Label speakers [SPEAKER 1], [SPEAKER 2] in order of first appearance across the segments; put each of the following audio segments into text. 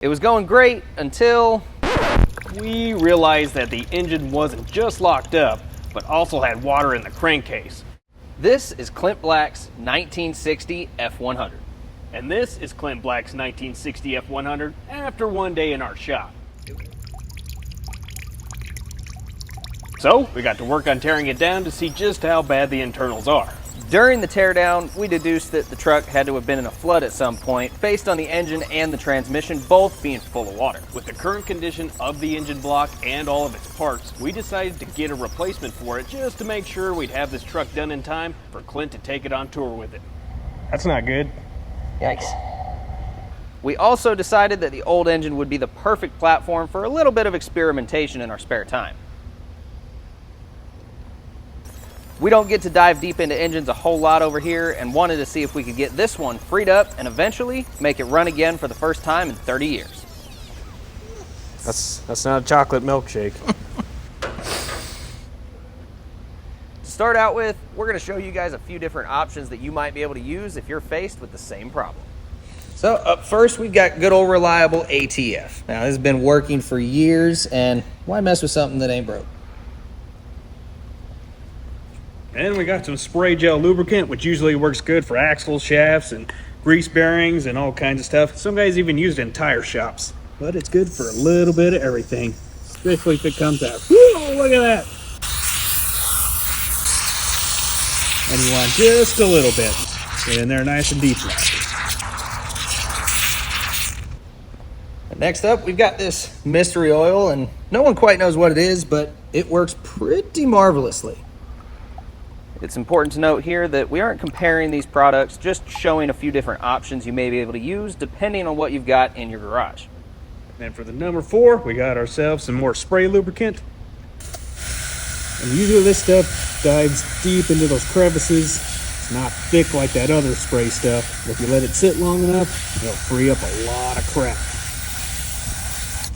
[SPEAKER 1] It was going great until
[SPEAKER 2] we realized that the engine wasn't just locked up, but also had water in the crankcase.
[SPEAKER 1] This is Clint Black's 1960 F100.
[SPEAKER 2] And this is Clint Black's 1960 F100 after one day in our shop. So, we got to work on tearing it down to see just how bad the internals are.
[SPEAKER 1] During the teardown, we deduced that the truck had to have been in a flood at some point, based on the engine and the transmission both being full of water.
[SPEAKER 2] With the current condition of the engine block and all of its parts, we decided to get a replacement for it just to make sure we'd have this truck done in time for Clint to take it on tour with it.
[SPEAKER 3] That's not good.
[SPEAKER 1] Yikes. We also decided that the old engine would be the perfect platform for a little bit of experimentation in our spare time. We don't get to dive deep into engines a whole lot over here and wanted to see if we could get this one freed up and eventually make it run again for the first time in 30 years.
[SPEAKER 3] That's not a chocolate milkshake.
[SPEAKER 1] To start out with, we're going to show you guys a few different options that you might be able to use if you're faced with the same problem. So up first, we've got good old reliable ATF. Now this has been working for years, and why mess with something that ain't broke?
[SPEAKER 2] And we got some spray gel lubricant, which usually works good for axle shafts and grease bearings and all kinds of stuff. Some guys even use it in tire shops. But it's good for a little bit of everything, especially if it comes out. Whoa, look at that! And you want just a little bit. Get in there nice and deep.
[SPEAKER 1] Next up, we've got this mystery oil, and no one quite knows what it is, but it works pretty marvelously. It's important to note here that we aren't comparing these products, just showing a few different options you may be able to use depending on what you've got in your garage.
[SPEAKER 2] And for the number 4, we got ourselves some more spray lubricant. And usually this stuff dives deep into those crevices. It's not thick like that other spray stuff. But if you let it sit long enough, it'll free up a lot of crap.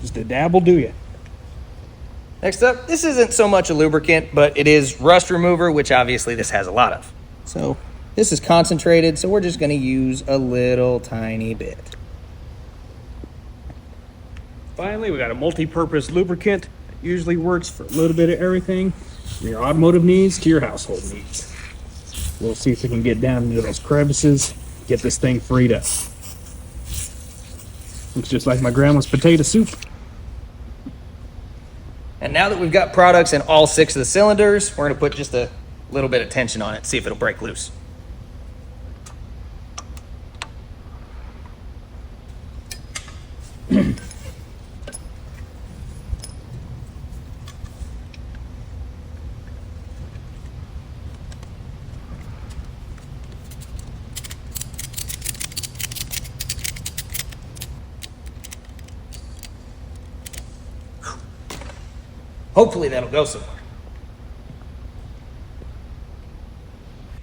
[SPEAKER 2] Just a dab will do you.
[SPEAKER 1] Next up, this isn't so much a lubricant, but it is rust remover, which obviously this has a lot of. So this is concentrated, so we're just going to use a little tiny bit.
[SPEAKER 2] Finally, we got a multi-purpose lubricant that usually works for a little bit of everything, from your automotive needs to your household needs. We'll see if we can get down into those crevices, get this thing freed up. Looks just like my grandma's potato soup.
[SPEAKER 1] And now that we've got products in all 6 of the cylinders, we're going to put just a little bit of tension on it, see if it'll break loose. Hopefully that'll go somewhere.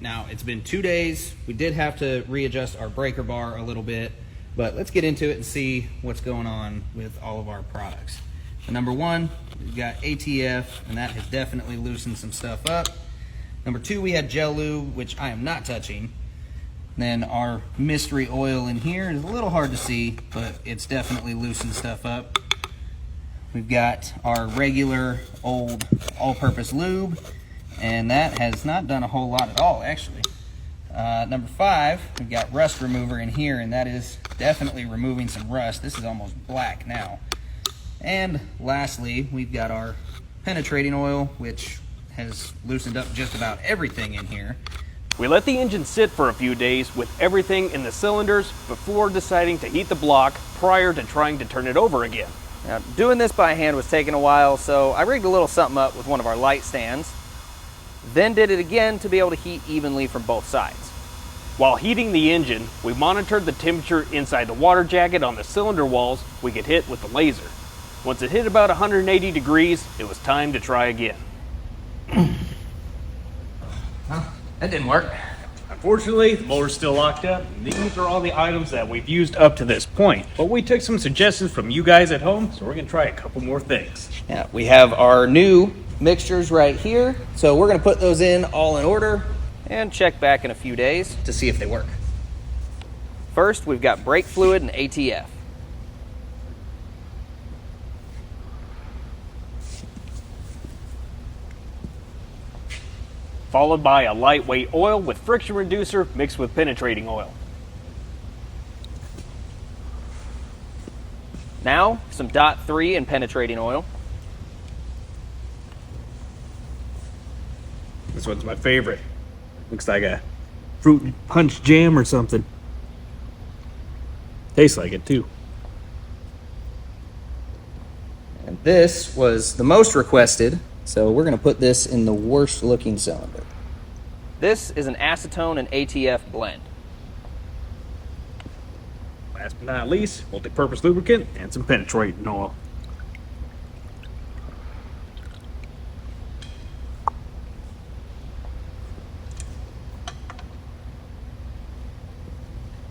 [SPEAKER 1] Now, it's been 2 days. We did have to readjust our breaker bar a little bit, but let's get into it and see what's going on with all of our products. So number 1, we've got ATF, and that has definitely loosened some stuff up. Number 2, we had gel lube, which I am not touching. Then our mystery oil in here is a little hard to see, but it's definitely loosened stuff up. We've got our regular old all-purpose lube, and that has not done a whole lot at all, actually. Number 5, we've got rust remover in here, and that is definitely removing some rust. This is almost black now. And lastly, we've got our penetrating oil, which has loosened up just about everything in here.
[SPEAKER 2] We let the engine sit for a few days with everything in the cylinders before deciding to heat the block prior to trying to turn it over again.
[SPEAKER 1] Now, doing this by hand was taking a while, so I rigged a little something up with one of our light stands, then did it again to be able to heat evenly from both sides.
[SPEAKER 2] While heating the engine, we monitored the temperature inside the water jacket on the cylinder walls we could hit with the laser. Once it hit about 180 degrees, it was time to try again.
[SPEAKER 1] Well, that didn't work.
[SPEAKER 2] Unfortunately, the motor's still locked up. These are all the items that we've used up to this point. But we took some suggestions from you guys at home, so we're going to try a couple more things.
[SPEAKER 1] Yeah, we have our new mixtures right here, so we're going to put those in all in order and check back in a few days to see if they work. First, we've got brake fluid and ATF.
[SPEAKER 3] followed by a lightweight oil with friction reducer mixed with penetrating oil.
[SPEAKER 1] Now, some .3 and penetrating oil.
[SPEAKER 2] This one's my favorite. Looks like a fruit punch jam or something. Tastes like it too.
[SPEAKER 1] And this was the most requested, so we're going to put this in the worst looking cylinder. This is an acetone and ATF blend.
[SPEAKER 2] Last but not least, multi-purpose lubricant and some penetrating oil.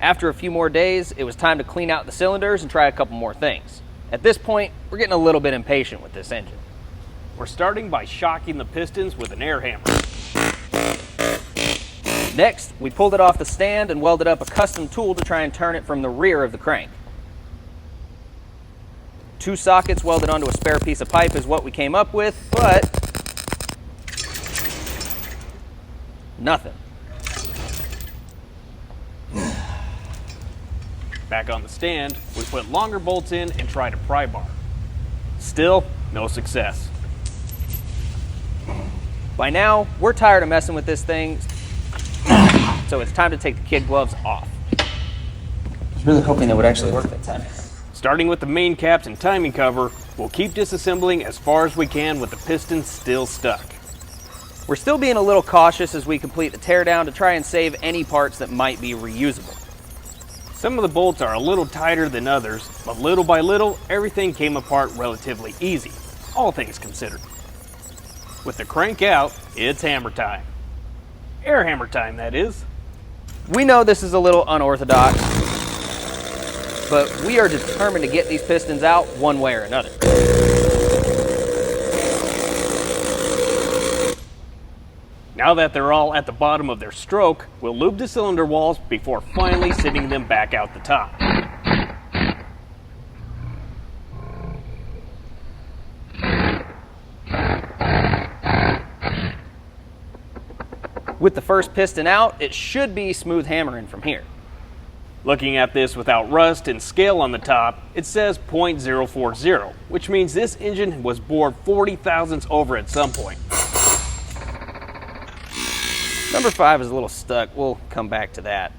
[SPEAKER 1] After a few more days, it was time to clean out the cylinders and try a couple more things. At this point, we're getting a little bit impatient with this engine.
[SPEAKER 3] We're starting by shocking the pistons with an air hammer.
[SPEAKER 1] Next, we pulled it off the stand and welded up a custom tool to try and turn it from the rear of the crank. 2 sockets welded onto a spare piece of pipe is what we came up with, but nothing.
[SPEAKER 3] Back on the stand, we put longer bolts in and tried a pry bar. Still, no success.
[SPEAKER 1] By now, we're tired of messing with this thing, so it's time to take the kid gloves off. I was really hoping it would actually work that time.
[SPEAKER 3] Starting with the main caps and timing cover, we'll keep disassembling as far as we can with the pistons still stuck.
[SPEAKER 1] We're still being a little cautious as we complete the teardown to try and save any parts that might be reusable.
[SPEAKER 3] Some of the bolts are a little tighter than others, but little by little, everything came apart relatively easy, all things considered. With the crank out, it's hammer time. Air hammer time, that is.
[SPEAKER 1] We know this is a little unorthodox, but we are determined to get these pistons out one way or another.
[SPEAKER 3] Now that they're all at the bottom of their stroke, we'll lube the cylinder walls before finally sitting them back out the top.
[SPEAKER 1] With the first piston out, it should be smooth hammering from here.
[SPEAKER 3] Looking at this without rust and scale on the top, it says .040, which means this engine was bored 40 thousandths over at some point.
[SPEAKER 1] Number 5 is a little stuck. We'll come back to that.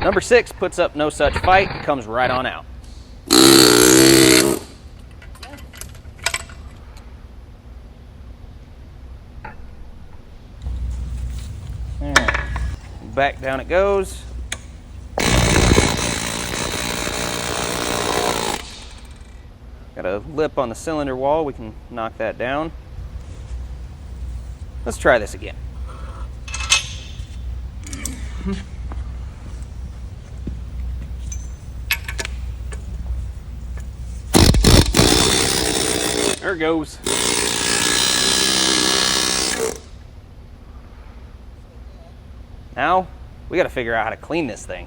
[SPEAKER 1] Number 6 puts up no such fight and comes right on out. All right. Back down it goes. Got a lip on the cylinder wall. We can knock that down. Let's try this again.
[SPEAKER 3] There it goes.
[SPEAKER 1] Now, we got to figure out how to clean this thing.